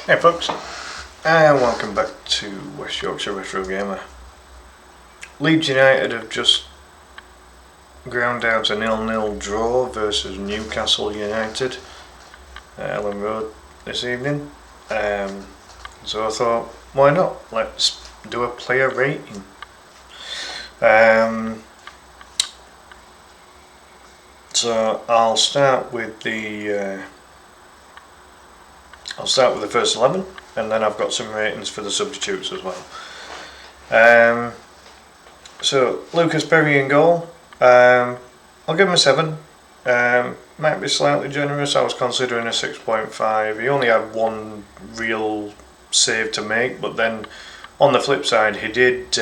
Hey folks, and welcome back to West Yorkshire Retro Gamer. Leeds United have just ground out a 0-0 draw versus Newcastle United at Ellen Road this evening. So I thought, why not? Let's do a player rating. So I'll start with the first 11, and then I've got some ratings for the substitutes as well. So Lucas Perry in goal. I'll give him a 7. Might be slightly generous. I was considering a 6.5. He only had one real save to make, but then on the flip side, he did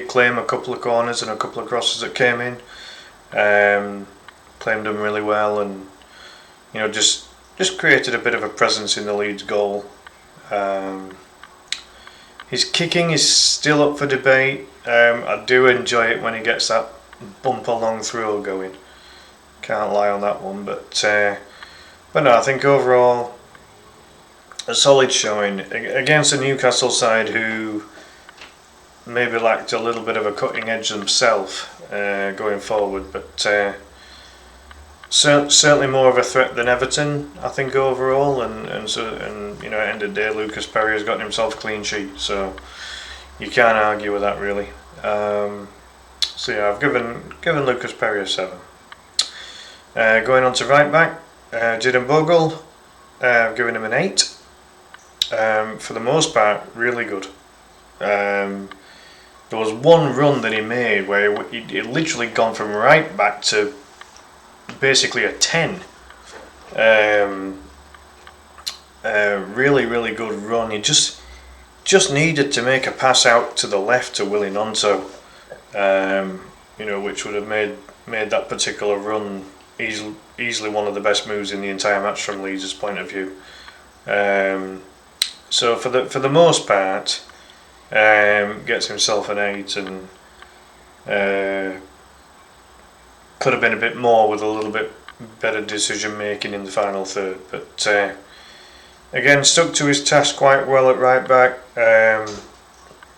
claim a couple of corners and a couple of crosses that came in. Claimed them really well, and just created a bit of a presence in the Leeds goal. His kicking is still up for debate. I do enjoy it when he gets that bumper long throw going. Can't lie on that one, but no, I think overall a solid showing against a Newcastle side who maybe lacked a little bit of a cutting edge themselves going forward, but certainly more of a threat than Everton, I think, overall, and at the end of the day, Lucas Perry has gotten himself a clean sheet, so you can't argue with that really. So yeah, I've given Lucas Perry a 7. Going on to right back, Jadon Bogle, I've given him an 8. For the most part, really good. There was one run that he made where he literally gone from right back to basically a 10. Really good run. He just needed to make a pass out to the left to Willie Nonto, which would have made that particular run easily one of the best moves in the entire match from Leeds' point of view. So for the most part, gets himself an 8, and could have been a bit more with a little bit better decision making in the final third, but again stuck to his task quite well at right back.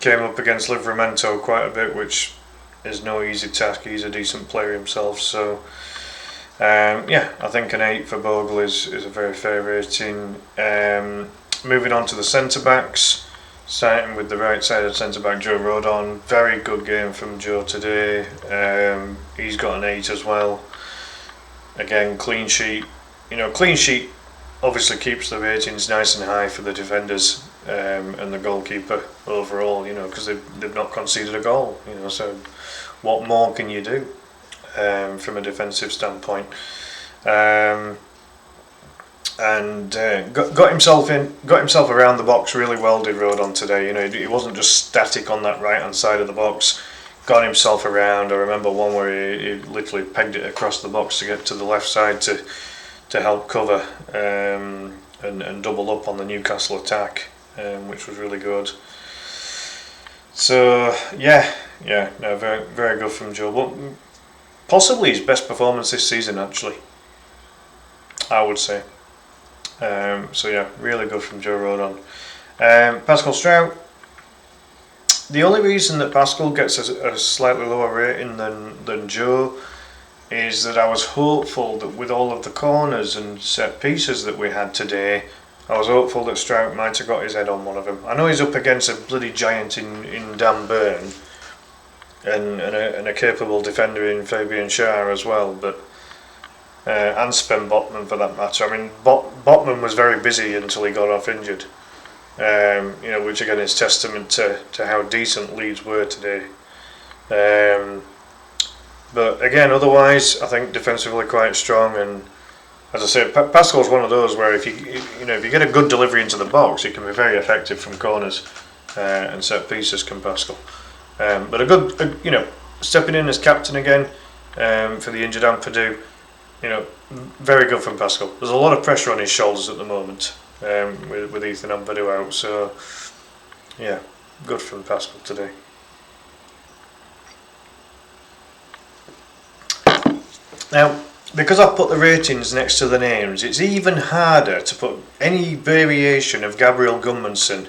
Came up against Livramento quite a bit, which is no easy task. He's a decent player himself, so I think an 8 for Bogle is a very fair rating. Moving on to the centre backs, starting with the right sided centre back Joe Rodon. Very good game from Joe today. He's got an 8 as well. Again, clean sheet. Clean sheet obviously keeps the ratings nice and high for the defenders and the goalkeeper overall. Because they've not conceded a goal. So what more can you do from a defensive standpoint? And got himself around the box really well, did Rodon today. He wasn't just static on that right hand side of the box. Got himself around. I remember one where he literally pegged it across the box to get to the left side to help cover and double up on the Newcastle attack, which was really good. So very very good from Joe. But possibly his best performance this season, actually, I would say. Really good from Joe Rodon. Pascal Strout. The only reason that Pascal gets a slightly lower rating than Joe is that I was hopeful that with all of the corners and set pieces that we had today, I was hopeful that Strout might have got his head on one of them. I know he's up against a bloody giant in Dan Burn and a capable defender in Fabian Schär as well, but and Sven Botman for that matter. I mean, Botman was very busy until he got off injured, which again is testament to how decent Leeds were today. But again, otherwise, I think defensively quite strong, and as I said, Pascal's one of those where if you get a good delivery into the box, it can be very effective from corners and set pieces. Can Pascal, but a good stepping in as captain again for the injured Ampadu. Very good from Pascal. There's a lot of pressure on his shoulders at the moment with Ethan Ampadu out, so good from Pascal today. Now, because I've put the ratings next to the names, it's even harder to put any variation of Gabriel Gudmundsson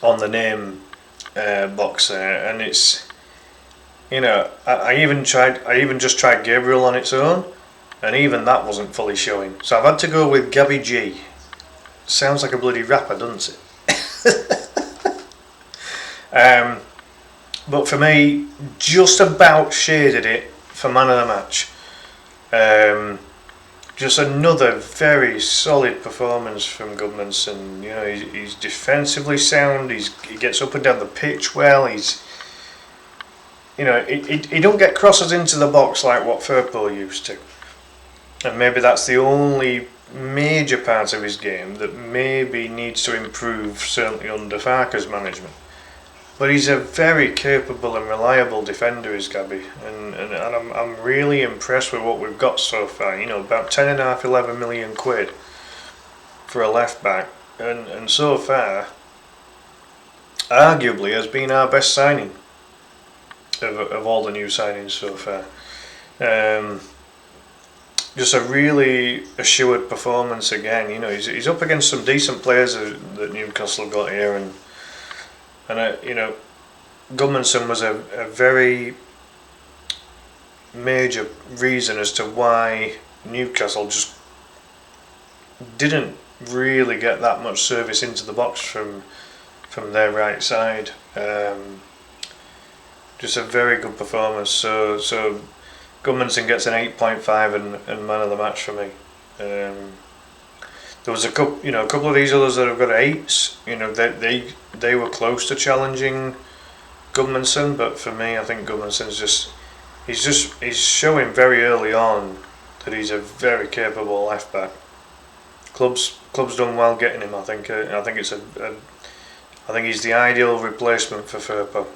on the name box there, and it's, I even just tried Gabriel on its own, and even that wasn't fully showing. So I've had to go with Gabby G. Sounds like a bloody rapper, doesn't it? But for me, just about shaded it for man of the match. Just another very solid performance from Gudmundsson. He's defensively sound. He gets up and down the pitch well. He don't get crosses into the box like what Firpo used to. And maybe that's the only major part of his game that maybe needs to improve, certainly under Farke's management. But he's a very capable and reliable defender, is Gabby, and I'm really impressed with what we've got so far. About 10.5, 11 million quid for a left back, and so far, arguably has been our best signing of all the new signings so far. Just a really assured performance again. He's up against some decent players that Newcastle got here, and Gudmundsson was a very major reason as to why Newcastle just didn't really get that much service into the box from their right side. Just a very good performance. So Gudmundsson gets an 8.5 and man of the match for me. There was a couple of these others that have got 8s. They were close to challenging Gudmundsson, but for me, I think Gudmundsson's he's showing very early on that he's a very capable left back. Club's done well getting him. I think he's the ideal replacement for Firpo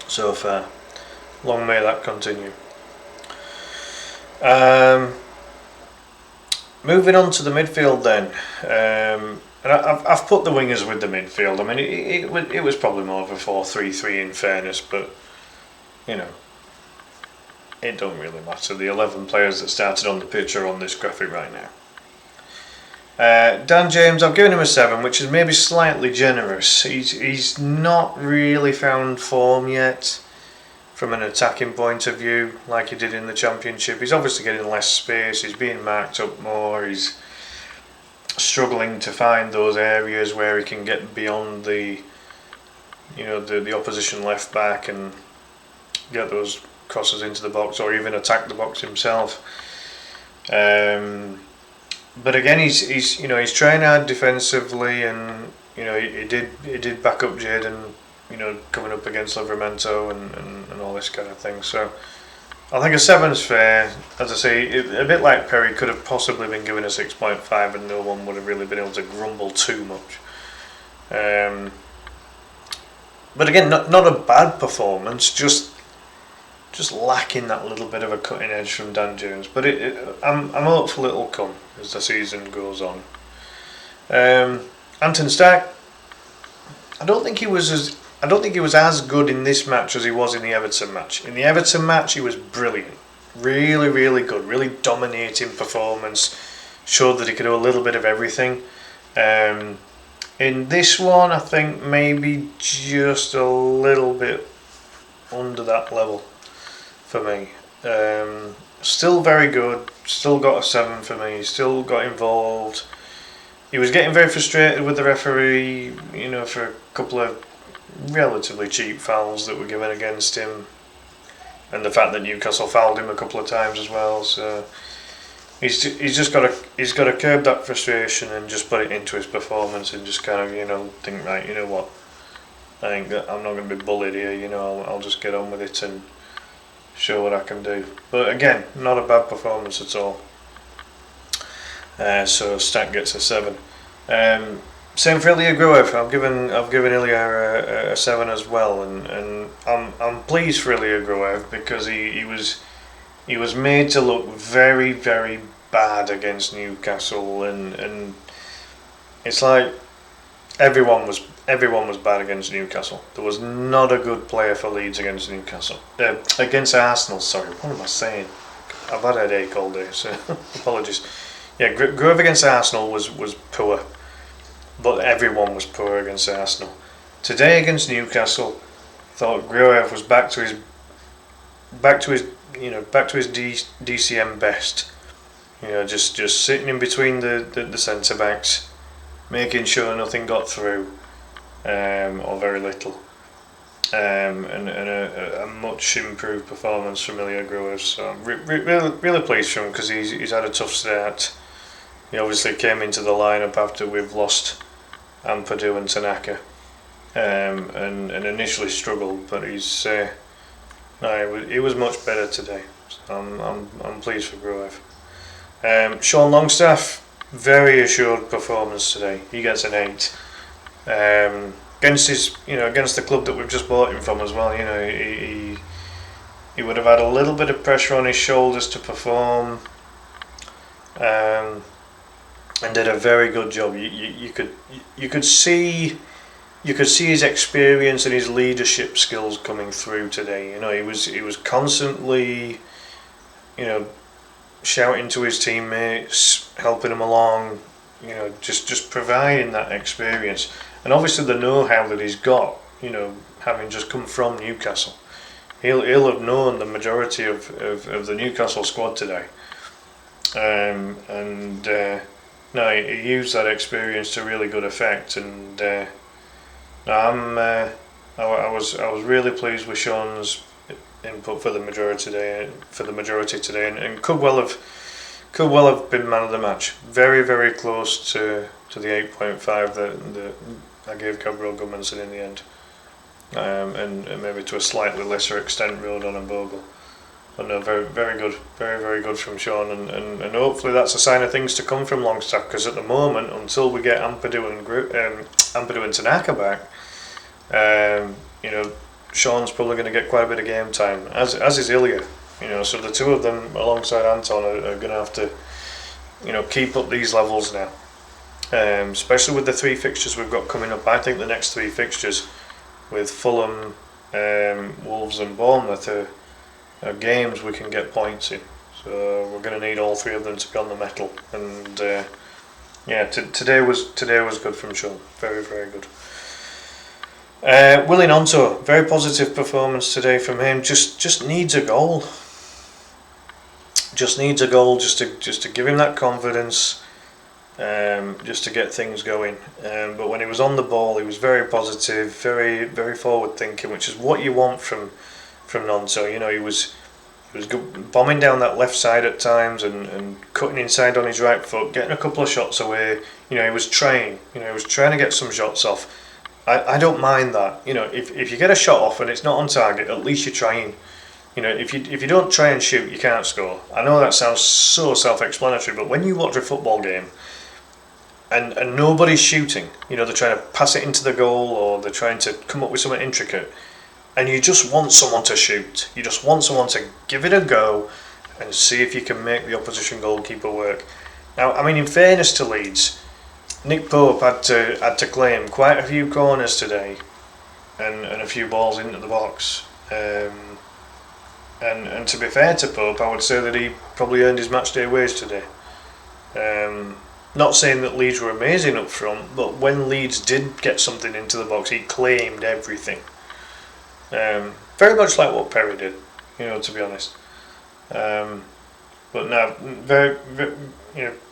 so far. Long may that continue. Moving on to the midfield then, and I've put the wingers with the midfield. I mean, it was probably more of a 4-3-3 in fairness, but it don't really matter. The 11 players that started on the pitch are on this graphic right now. Dan James, I've given him a 7, which is maybe slightly generous. He's not really found form yet from an attacking point of view like he did in the Championship. He's obviously getting less space, he's being marked up more, he's struggling to find those areas where he can get beyond the opposition left back and get those crosses into the box or even attack the box himself. But again, he's trying hard defensively, and he did back up Jadon, coming up against Livramento and all this kind of thing. So I think a 7's fair. As I say, a bit like Perry could have possibly been given a 6.5, and no one would have really been able to grumble too much. But again, not a bad performance, just lacking that little bit of a cutting edge from Dan James. But I'm hopeful it'll come as the season goes on. Anton Stark, I don't think he was as good in this match as he was in the Everton match. In the Everton match, he was brilliant, really, really good, really dominating performance. Showed that he could do a little bit of everything. In this one, I think maybe just a little bit under that level for me. Still very good. Still got a 7 for me. Still got involved. He was getting very frustrated with the referee, for a couple of relatively cheap fouls that were given against him, and the fact that Newcastle fouled him a couple of times as well. So he's got to curb that frustration and just put it into his performance and just kind of think, right, what, I think that I'm not going to be bullied here. I'll just get on with it and show what I can do. But again, not a bad performance at all. So Stack gets a 7. Same for Ilya Gruev. I've given Ilya a 7 as well, and I'm pleased for Ilya Gruev because he was made to look very, very bad against Newcastle, and it's like everyone was everyone was bad against Newcastle. There was not a good player for Leeds against Newcastle. Against Arsenal, sorry. What am I saying? I've had a headache all day, so apologies. Yeah, Grove against Arsenal was poor, but everyone was poor against Arsenal. Today against Newcastle, thought Grove was back to his DCM best. Just sitting in between the centre backs, making sure nothing got through, or very little. And a much improved performance from Ilya Gruev. So I'm really pleased for him, because he's had a tough start. He obviously came into the lineup after we've lost Ampadu and Tanaka, and initially struggled, but he was much better today. So I'm pleased for Gruev. Sean Longstaff, very assured performance today. He gets an 8. Against the club that we've just bought him from as well. He would have had a little bit of pressure on his shoulders to perform, and did a very good job. You could see his experience and his leadership skills coming through today. He was constantly, shouting to his teammates, helping them along, just providing that experience. And obviously the know-how that he's got, having just come from Newcastle, he'll have known the majority of the Newcastle squad today. He used that experience to really good effect, and I was really pleased with Sean's input for the majority today, and could well have been man of the match. Very, very close to the 8.5 that I gave Gabriel Gudmundsson in the end, and maybe to a slightly lesser extent Rodon and Bogle. But no, very, very good, very, very good from Sean, and hopefully that's a sign of things to come from Longstaff, because at the moment, until we get Ampadu and Tanaka back, Sean's probably going to get quite a bit of game time, as is Ilya. So the two of them alongside Anton are going to have to, keep up these levels now. Especially with the 3 fixtures we've got coming up. I think the next 3 fixtures with Fulham, Wolves and Bournemouth are games we can get points in. So we're going to need all 3 of them to be on the mettle. And today was good from Sean. Very, very good. Willie Gnonto, very positive performance today from him. Just needs a goal. Just needs a goal just to give him that confidence. Just to get things going, but when he was on the ball, he was very positive, very, very forward thinking, which is what you want from Gnonto. He was bombing down that left side at times and cutting inside on his right foot, getting a couple of shots away. He was trying. He was trying to get some shots off. I don't mind that. If you get a shot off and it's not on target, at least you're trying. If you don't try and shoot, you can't score. I know that sounds so self-explanatory, but when you watch a football game and nobody's shooting, they're trying to pass it into the goal, or they're trying to come up with something intricate, and you just want someone to shoot. You just want someone to give it a go and see if you can make the opposition goalkeeper work. Now, in fairness to Leeds, Nick Pope had to claim quite a few corners today, and a few balls into the box. And to be fair to Pope, I would say that he probably earned his matchday wage today. Not saying that Leeds were amazing up front, but when Leeds did get something into the box, he claimed everything. Very much like what Perry did, to be honest. But no, very,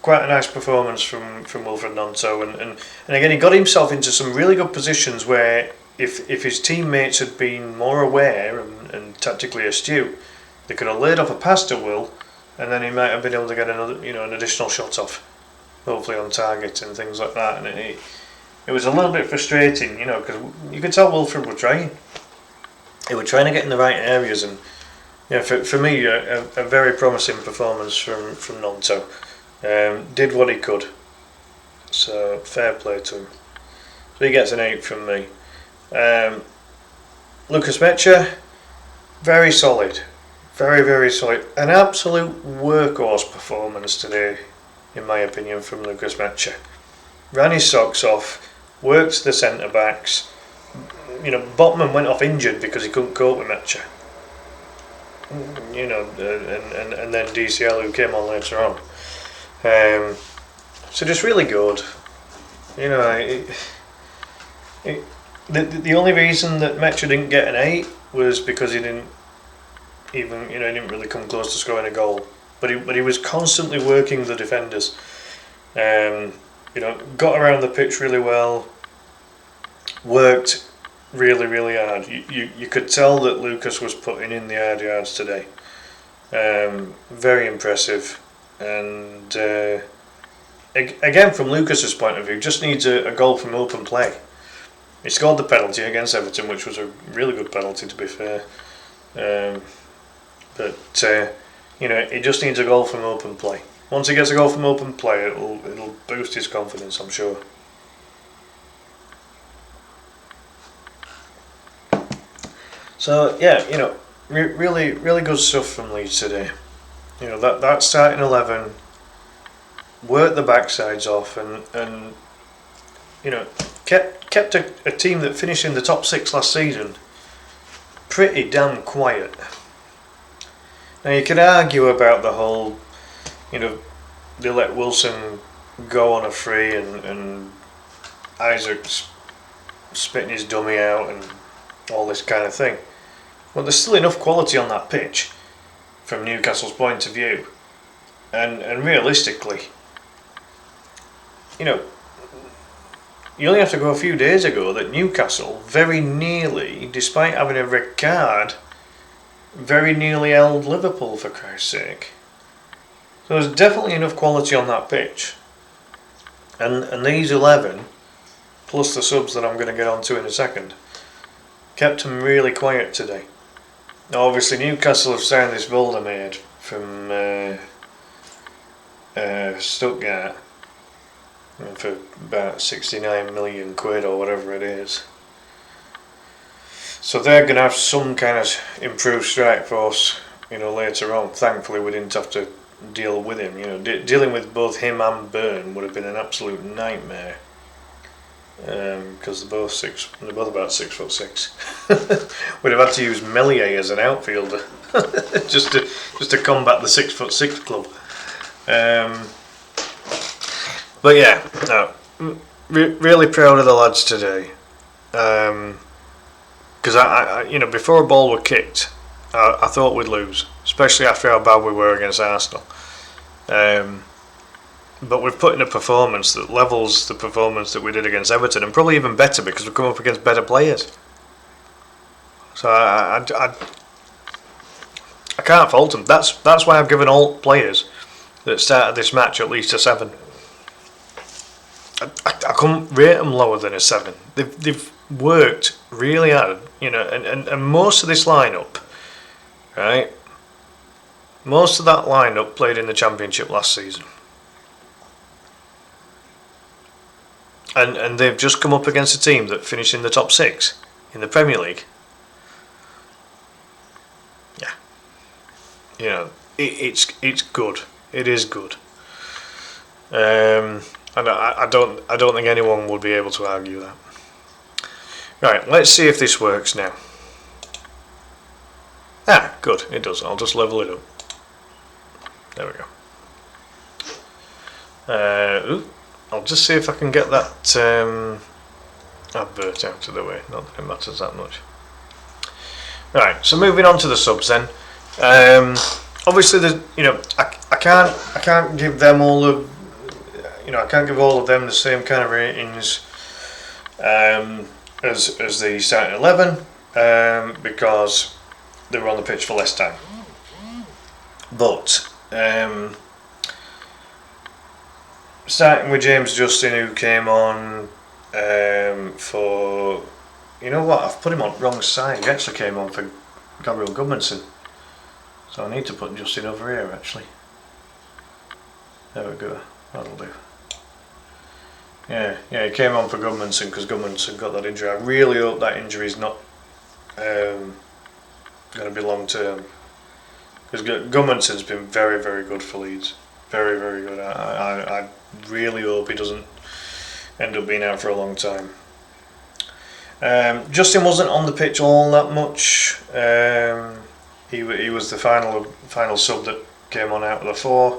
quite a nice performance from Wilfred Gnonto, and again he got himself into some really good positions where if his teammates had been more aware and tactically astute, they could have laid off a pass to Will, and then he might have been able to get another, an additional shot off, hopefully on target and things like that. And it was a little bit frustrating, because you could tell Wilfred were trying. They were trying to get in the right areas, and for me, a very promising performance from Gnonto. Did what he could, so fair play to him. So he gets an 8 from me. Lucas Mecha, very solid, very, very solid. An absolute workhorse performance today, in my opinion, from Lucas Mecha. Ran his socks off, worked the centre backs. You know, Botman went off injured because he couldn't cope with Metcher. You know, and then DCL, who came on later on. So just really good. You know, the only reason that Metcher didn't get an 8 was because he didn't even, he didn't really come close to scoring a goal. But he was constantly working the defenders. Got around the pitch really well. Worked really, really hard. You could tell that Lucas was putting in the hard yards today. Very impressive. And again, from Lucas's point of view, just needs a goal from open play. He scored the penalty against Everton, which was a really good penalty, to be fair. He just needs a goal from open play. Once he gets a goal from open play, it'll boost his confidence, I'm sure. So yeah, really, really good stuff from Leeds today. That starting 11 worked the backsides off and kept a team that finished in the top 6 last season pretty damn quiet. Now you could argue about the whole, they let Wilson go on a free and Isaac's spitting his dummy out and all this kind of thing. But there's still enough quality on that pitch from Newcastle's point of view. And realistically, you only have to go a few days ago that Newcastle very nearly, despite having a red card, very nearly held Liverpool, for Christ's sake. So there's definitely enough quality on that pitch. And these 11, plus the subs that I'm going to get onto in a second, kept them really quiet today. Now obviously Newcastle have signed this Voldemade from Stuttgart for about 69 million quid or whatever it is. So they're going to have some kind of improved strike force, later on. Thankfully we didn't have to deal with him. Dealing with both him and Byrne would have been an absolute nightmare. Because they're both about 6'6". We'd have had to use Melier as an outfielder just to combat the 6'6" club. But yeah, no, really proud of the lads today. Because I before a ball were kicked, I thought we'd lose, especially after how bad we were against Arsenal. But we've put in a performance that levels the performance that we did against Everton, and probably even better because we've come up against better players. So I can't fault them. That's why I've given all players that started this match at least a 7. I couldn't rate them lower than a 7. They've worked really hard, and most of this lineup, right? Most of that lineup played in the Championship last season. And they've just come up against a team that finished in the top 6 in the Premier League. Yeah, it's good. It is good. And I don't think anyone would be able to argue that. Right, let's see if this works now. Good, it does. I'll just level it up. There we go. I'll just see if I can get that advert out of the way. Not that it matters that much. Right, so moving on to the subs then. Obviously, I can't give them all of, I can't give all of them the same kind of ratings as the starting 11 because they were on the pitch for less time. But starting with James Justin, who came on for, I've put him on wrong side. He actually came on for Gabriel Goodmanson. So I need to put Justin over here actually. There we go, that'll do. Yeah, he came on for Goodmanson because Goodmanson got that injury. I really hope that injury is not going to be long term. Because Goodmanson's been very, very good for Leeds. Very, very good. I really hope he doesn't end up being out for a long time. Justin wasn't on the pitch all that much. He was the final sub that came on out of the 4.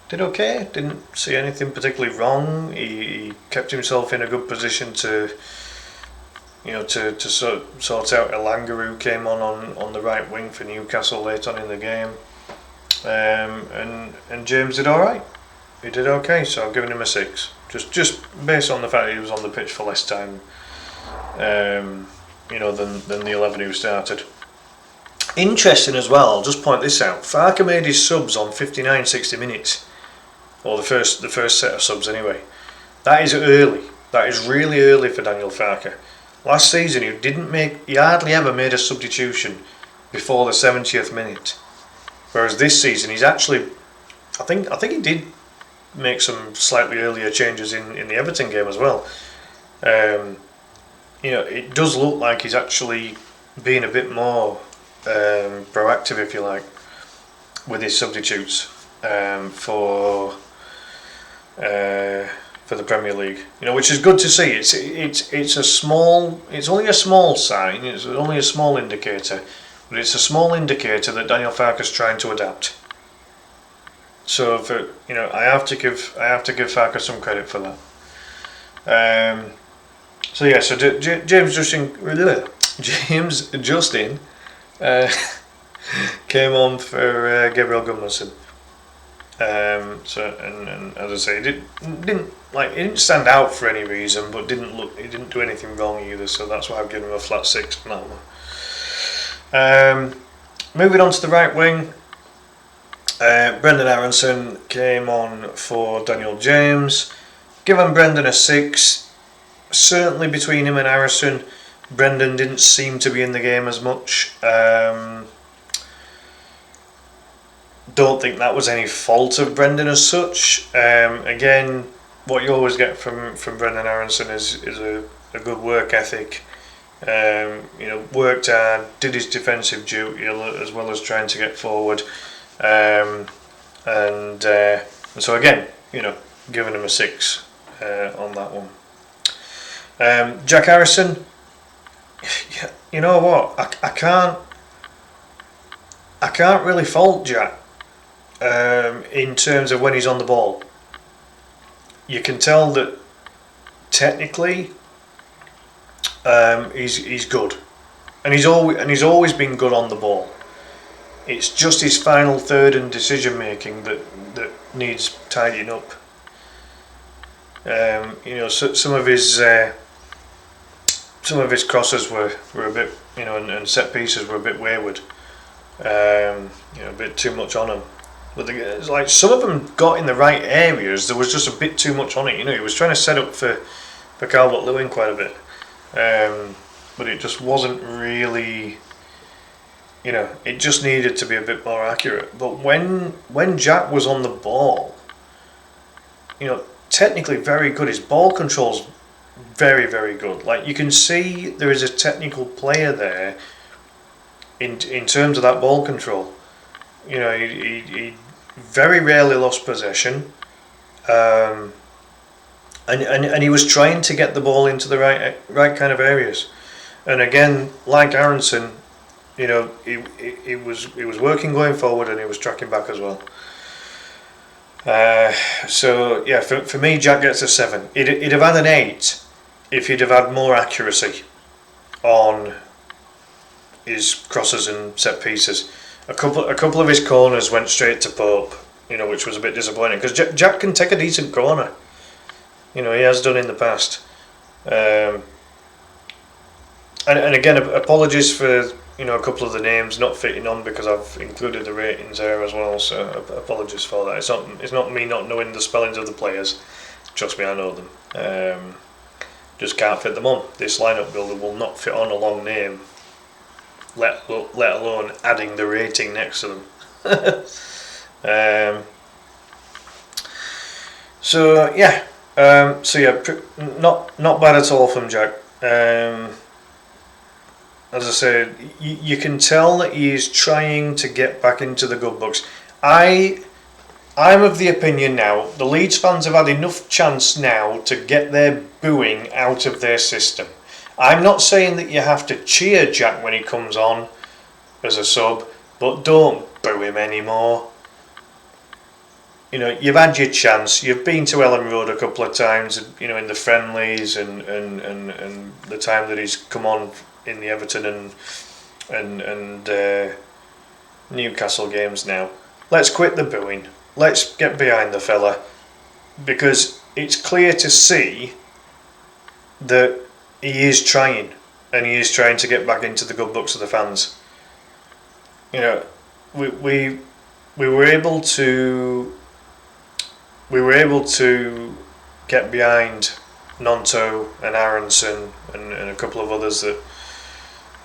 Did okay. Didn't see anything particularly wrong. He kept himself in a good position to sort out Elanga, who came on the right wing for Newcastle late on in the game. And James did all right. He did okay, so I've given him a 6. Just based on the fact that he was on the pitch for less time, than the 11 who started. Interesting as well, I'll just point this out. Farke made his subs on 59, 60 minutes, or the first set of subs anyway. That is early. That is really early for Daniel Farke. Last season he hardly ever made a substitution before the 70th minute, whereas this season he's actually, I think he did make some slightly earlier changes in the Everton game as well. It does look like he's actually being a bit more proactive, if you like, with his substitutes for the Premier League. Which is good to see. It's only a small sign. It's only a small indicator, but it's a small indicator that Daniel Farke's trying to adapt. So I have to give Farke some credit for that. So James Justin came on for Gabriel Gudmundsson. And as I say, he didn't stand out for any reason, but he didn't do anything wrong either. So that's why I've given him a flat 6 on that one. Moving on to the right wing, Brendan Aronson came on for Daniel James. Given Brendan a 6. Certainly between him and Harrison, Brendan didn't seem to be in the game as much. Don't think that was any fault of Brendan as such. Again, what you always get from Brendan Aronson is a good work ethic. Worked hard, did his defensive duty as well as trying to get forward. And so again, giving him a 6 on that one. Jack Harrison, you know what? I can't really fault Jack in terms of when he's on the ball. You can tell that technically he's good, and he's always been good on the ball. It's just his final third and decision making that needs tidying up. Some of his crosses were a bit, and set pieces were a bit wayward. A bit too much on him. But it's like some of them got in the right areas. There was just a bit too much on it. He was trying to set up for Calvert-Lewin quite a bit, but it just wasn't really. It just needed to be a bit more accurate. But when Jack was on the ball, technically very good. His ball control's very, very good. Like, you can see there is a technical player there in terms of that ball control. He very rarely lost possession, and he was trying to get the ball into the right kind of areas. And again, like Aronson, he was working going forward, and he was tracking back as well. For me, Jack gets a 7. He'd have had an 8 if he'd have had more accuracy on his crosses and set pieces. A couple of his corners went straight to Pope, which was a bit disappointing, because Jack can take a decent corner. He has done in the past. And again, apologies for a couple of the names not fitting on, because I've included the ratings there as well. So apologies for that. It's not me not knowing the spellings of the players. Trust me, I know them. Just can't fit them on. This lineup builder will not fit on a long name, let alone adding the rating next to them. Not bad at all from Jack. As I said, you can tell that he is trying to get back into the good books. I I'm of the opinion now, the Leeds fans have had enough chance now to get their booing out of their system. I'm not saying that you have to cheer Jack when he comes on as a sub, but don't boo him anymore. You know, you've had your chance. You've been to Ellen Road a couple of times, you know, in the friendlies and the time that he's come on in the Everton and Newcastle games now. Let's quit the booing. Let's get behind the fella, because it's clear to see that he is trying, and he is trying to get back into the good books of the fans. You know, we were able to get behind Nonto and Aronson and a couple of others that,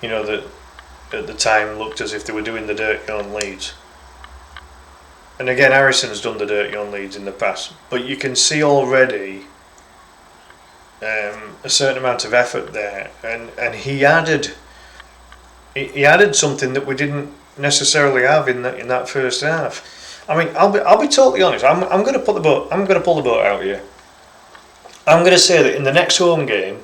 you know, that at the time looked as if they were doing the dirty on Leeds. And again, Harrison's done the dirty on Leeds in the past, but you can see already a certain amount of effort there, and he added something that we didn't necessarily have in that first half. I mean, I'll be totally honest. I'm going to pull the boat out here. I'm going to say that in the next home game,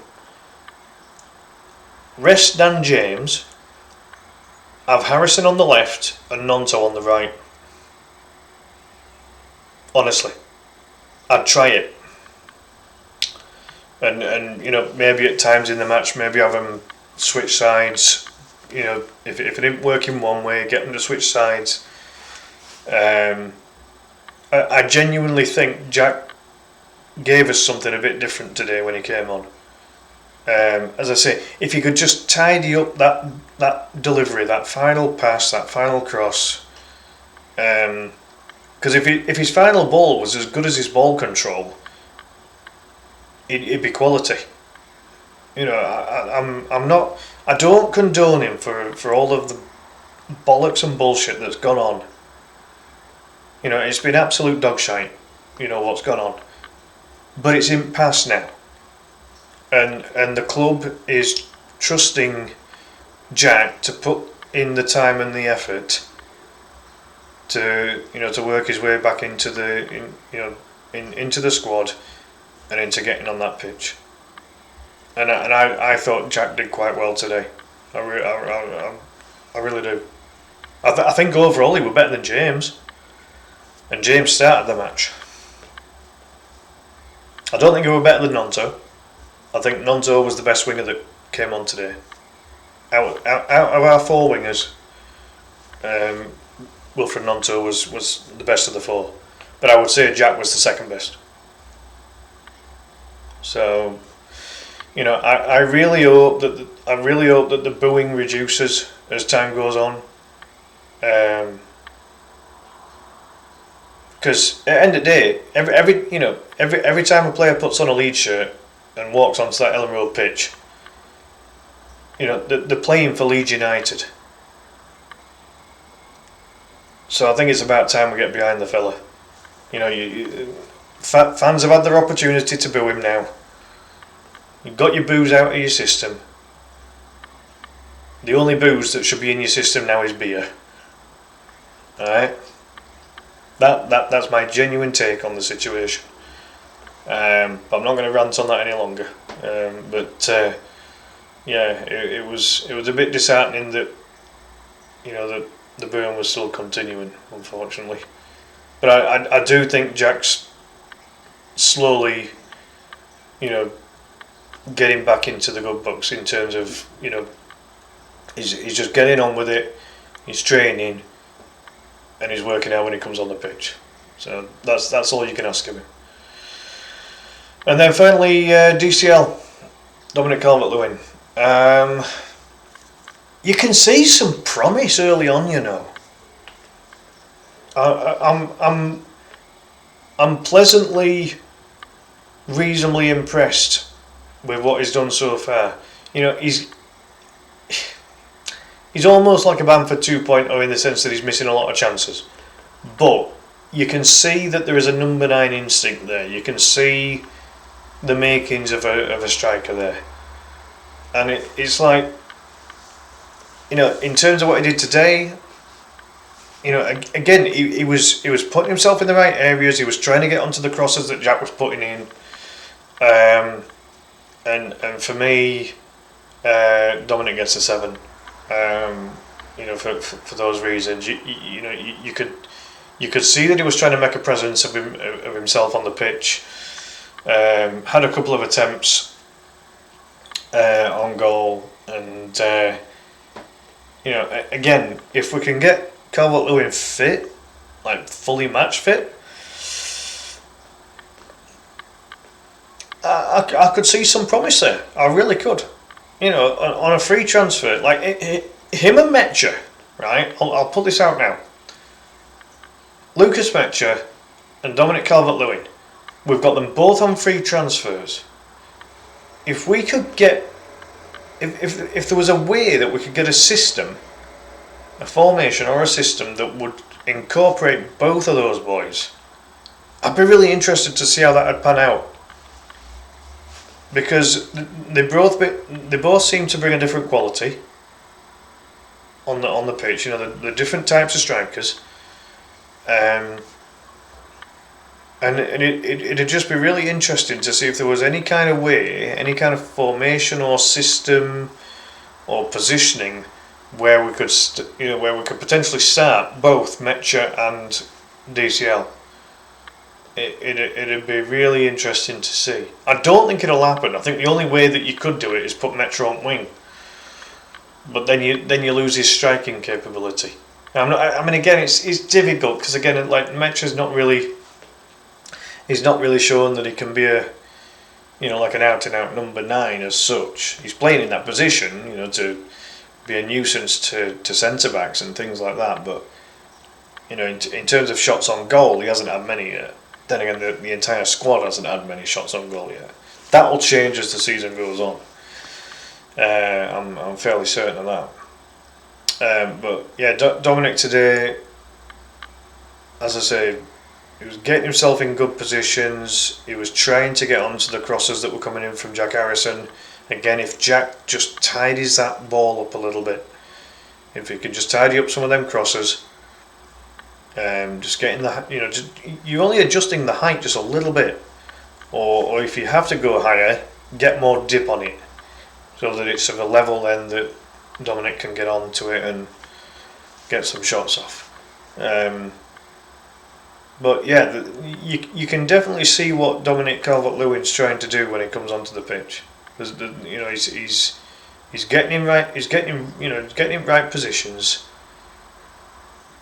rest Dan James, have Harrison on the left and Nonto on the right. Honestly, I'd try it. And you know, maybe at times in the match, maybe have them switch sides. You know, if it didn't work in one way, get them to switch sides. I genuinely think Jack gave us something a bit different today when he came on. As I say, if you could just tidy up that delivery, that final pass, that final cross, because if his final ball was as good as his ball control, it'd be quality. You know, I don't condone him for all of the bollocks and bullshit that's gone on. You know, it's been absolute dog shite, you know, what's gone on. But it's in past now. And the club is trusting Jack to put in the time and the effort to, you know, to work his way back into into the squad and into getting on that pitch. And I thought Jack did quite well today. I really do. I think overall he was better than James. And James started the match. I don't think he was better than Nonto. I think Nonto was the best winger that came on today. Out of our four wingers, Wilfred Nonto was the best of the four. But I would say Jack was the second best. So, you know, I really hope that the booing reduces as time goes on. Because at the end of the day, every time a player puts on a Leeds shirt and walks onto that Ellen Road pitch, you know, they're playing for Leeds United. So I think it's about time we get behind the fella. You know, fans have had their opportunity to boo him now. You've got your boos out of your system. The only booze that should be in your system now is beer. Alright? That's my genuine take on the situation. But I'm not going to rant on that any longer. It was a bit disheartening that, you know, that the burn was still continuing, unfortunately. But I do think Jack's slowly, you know, getting back into the good books in terms of, you know, he's just getting on with it, he's training, and he's working out when he comes on the pitch. So that's all you can ask of him. And then finally, DCL, Dominic Calvert-Lewin. You can see some promise early on, you know. I'm pleasantly, reasonably impressed with what he's done so far. You know, he's almost like a Bamford 2.0 in the sense that he's missing a lot of chances. But you can see that there is a number 9 instinct there. You can see the makings of a striker there. And it's like, you know, in terms of what he did today, again, he was putting himself in the right areas. He was trying to get onto the crosses that Jack was putting in, and for me, Dominic gets a 7. For those reasons, you could see that he was trying to make a presence of himself on the pitch. Had a couple of attempts on goal, and again, if we can get Calvert-Lewin fit, like fully match fit, I could see some promise there. I really could. On a free transfer, like him and Metcher, right? I'll put this out now. Lucas Metcher and Dominic Calvert-Lewin, we've got them both on free transfers. If we could get, if there was a way that we could get a system, a formation or a system that would incorporate both of those boys, I'd be really interested to see how that would pan out. Because they both seem to bring a different quality on the pitch. The different types of strikers, and it'd just be really interesting to see if there was any kind of way, any kind of formation or system or positioning where we could potentially start both Metcher and DCL. It'd be really interesting to see. I don't think it'll happen. I think the only way that you could do it is put Metro on wing, but then you lose his striking capability. Again, it's difficult because again, like Metro's he's not really shown that he can be like an out and out number 9 as such. He's playing in that position, to be a nuisance to centre backs and things like that. But in terms of shots on goal, he hasn't had many yet. Then again, the entire squad hasn't had many shots on goal yet. That will change as the season goes on. I'm fairly certain of that. But yeah, Dominic today, as I say, he was getting himself in good positions. He was trying to get onto the crosses that were coming in from Jack Harrison. Again, if Jack just tidies that ball up a little bit, if he could just tidy up some of them crosses. Just getting you're only adjusting the height just a little bit, or if you have to go higher, get more dip on it, so that it's of a level then that Dominic can get onto it and get some shots off. But yeah, you can definitely see what Dominic Calvert-Lewin's trying to do when he comes onto the pitch. He's getting him right. He's getting him right positions.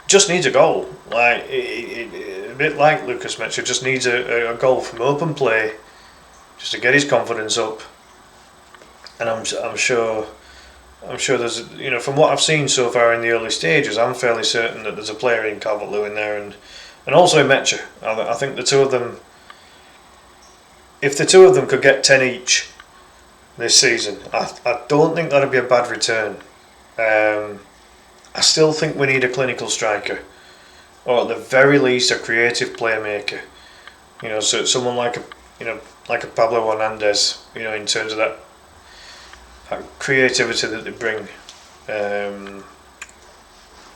Just needs a goal, like a bit like Lucas Metcher. Just needs a goal from open play, just to get his confidence up. And I'm sure there's from what I've seen so far in the early stages, I'm fairly certain that there's a player in Calvert-Lewin there, and also in Metcher. I think the two of them, if the two of them could get 10 each this season, I don't think that'd be a bad return. I still think we need a clinical striker, or at the very least a creative playmaker. So someone like a Pablo Hernandez. In terms of that creativity that they bring. In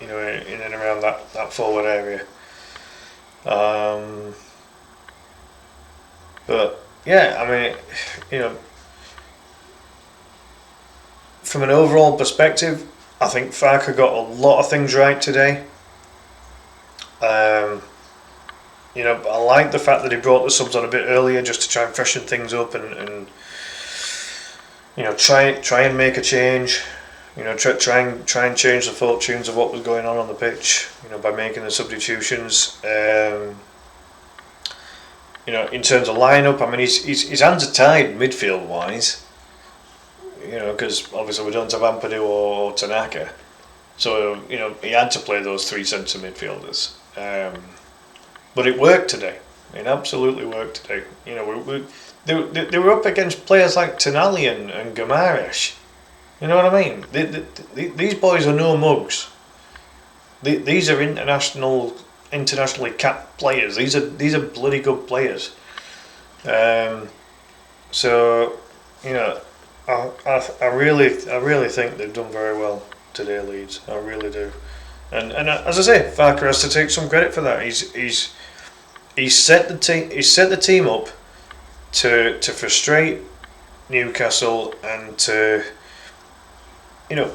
and around that forward area. But yeah, from an overall perspective, I think Farke got a lot of things right today. I like the fact that he brought the subs on a bit earlier just to try and freshen things up and try and make a change. Try and change the fortunes of what was going on the pitch. By making the substitutions. In terms of lineup, his hands are tied midfield wise. Because obviously we don't have Ampadu or Tanaka, so he had to play those 3 centre midfielders. But it worked today. It absolutely worked today. They were up against players like Tonali and Guimaraes. You know what I mean? These boys are no mugs. These are internationally capped players. These are bloody good players. So I really think they've done very well today, Leeds. I really do. And as I say, Farker has to take some credit for that. He's set the team up to frustrate Newcastle and to, you know,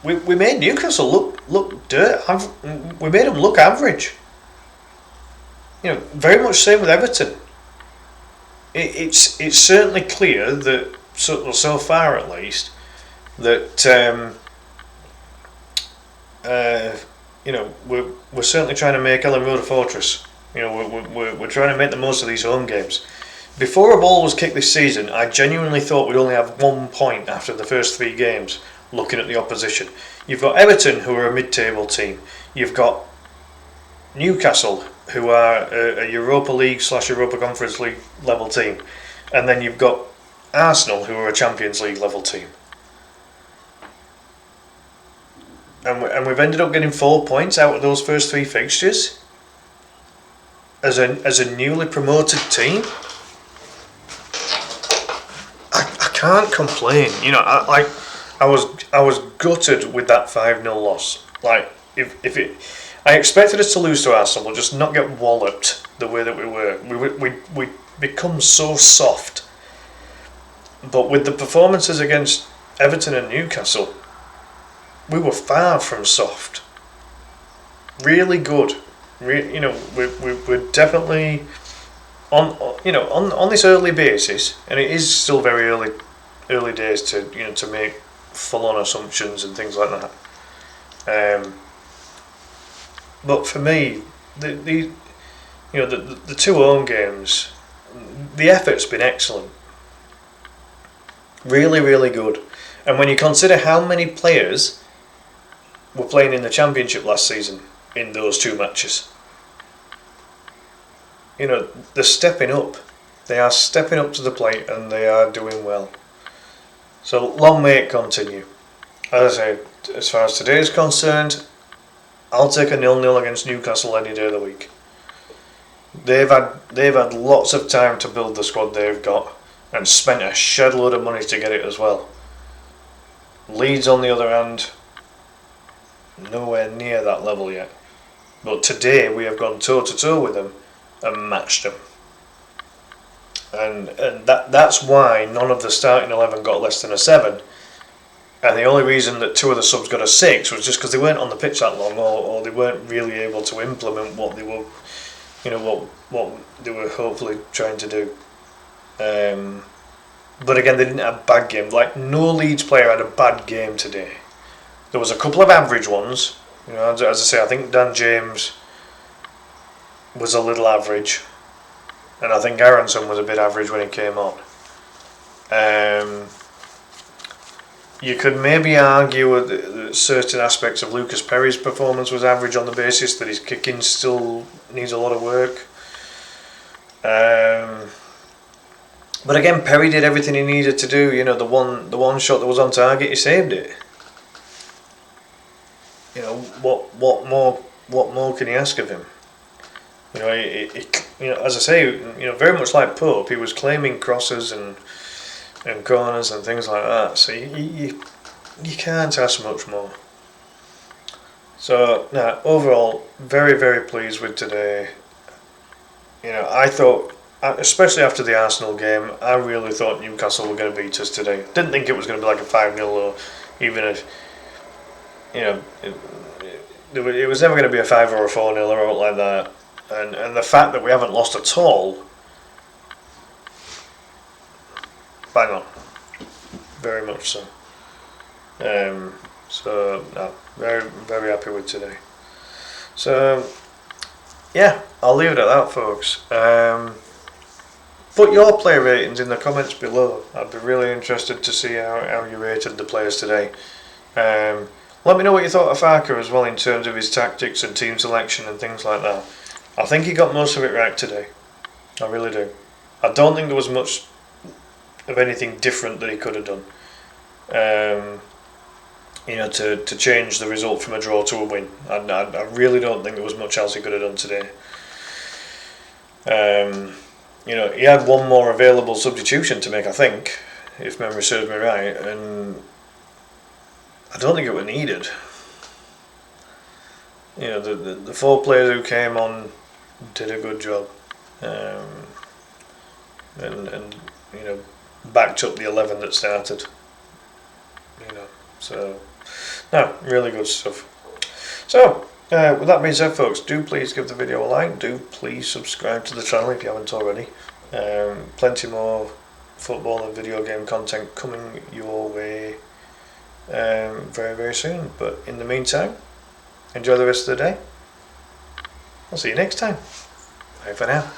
we made Newcastle look dirt. We made them look average. You know, very much same with Everton. It's certainly clear that so far at least that you know, we're certainly trying to make Ellen Road a fortress. You know, we're trying to make the most of these home games. Before a ball was kicked this season, I genuinely thought we'd only have 1 point after the first 3 games. Looking at the opposition, you've got Everton, who are a mid-table team. You've got Newcastle, who are a Europa League / Europa Conference League level team, and then you've got Arsenal, who are a Champions League level team. And we've ended up getting 4 points out of those first 3 fixtures as a newly promoted team. I can't complain. You know, I was gutted with that 5-0 loss. Like, I expected us to lose to Arsenal, but just not get walloped the way that we were. We become so soft. But with the performances against Everton and Newcastle, we were far from soft. Really good. You know, we're definitely on this early basis, and it is still very early days to make full-on assumptions and things like that. But for me, the 2 home games, the effort's been excellent. Really, really good. And when you consider how many players were playing in the Championship last season in those 2 matches, you know, they're stepping up. They are stepping up to the plate, and they are doing well. So long may it continue. As I say, as far as today is concerned, I'll take a 0-0 against Newcastle any day of the week. They've had lots of time to build the squad they've got, and spent a shed load of money to get it as well. Leeds, on the other hand, nowhere near that level yet. But today we have gone toe to toe with them and matched them. And that's why none of the starting 11 got less than a 7. And the only reason that 2 of the subs got a 6 was just because they weren't on the pitch that long, or they weren't really able to implement what they were, what they were hopefully trying to do. But again, they didn't have a bad game. Like, no Leeds player had a bad game today. There was a couple of average ones. You know, as I say, I think Dan James was a little average, and I think Aronson was a bit average when he came on. You could maybe argue that certain aspects of Lucas Perry's performance was average on the basis that his kicking still needs a lot of work. But again, Perry did everything he needed to do. You know, the one shot that was on target, he saved it. You know, what more can you ask of him? You know, as I say, you know, very much like Pope, he was claiming crosses and corners and things like that. So you can't ask much more. So overall, very, very pleased with today. You know, I thought, especially after the Arsenal game, I really thought Newcastle were going to beat us today. Didn't think it was going to be like a 5-0 or even a, you know, it was never going to be a 5 or a 4-0 or anything like that. And the fact that we haven't lost at all, bang on, very much so. Very, very happy with today. So, yeah, I'll leave it at that, folks. Put your player ratings in the comments below. I'd be really interested to see how you rated the players today. Let me know what you thought of Farker as well in terms of his tactics and team selection and things like that. I think he got most of it right today. I really do. I don't think there was much of anything different that he could have done. You know, to change the result from a draw to a win. I really don't think there was much else he could have done today. You know, he had one more available substitution to make, I think, if memory serves me right, and I don't think it was needed. you know, the 4 players who came on did a good job, and you know, backed up the 11 that started. You know, so no, really good stuff. So with that being said, folks, do please give the video a like. Do please subscribe to the channel if you haven't already. Plenty more football and video game content coming your way very, very soon. But in the meantime, enjoy the rest of the day. I'll see you next time. Bye for now.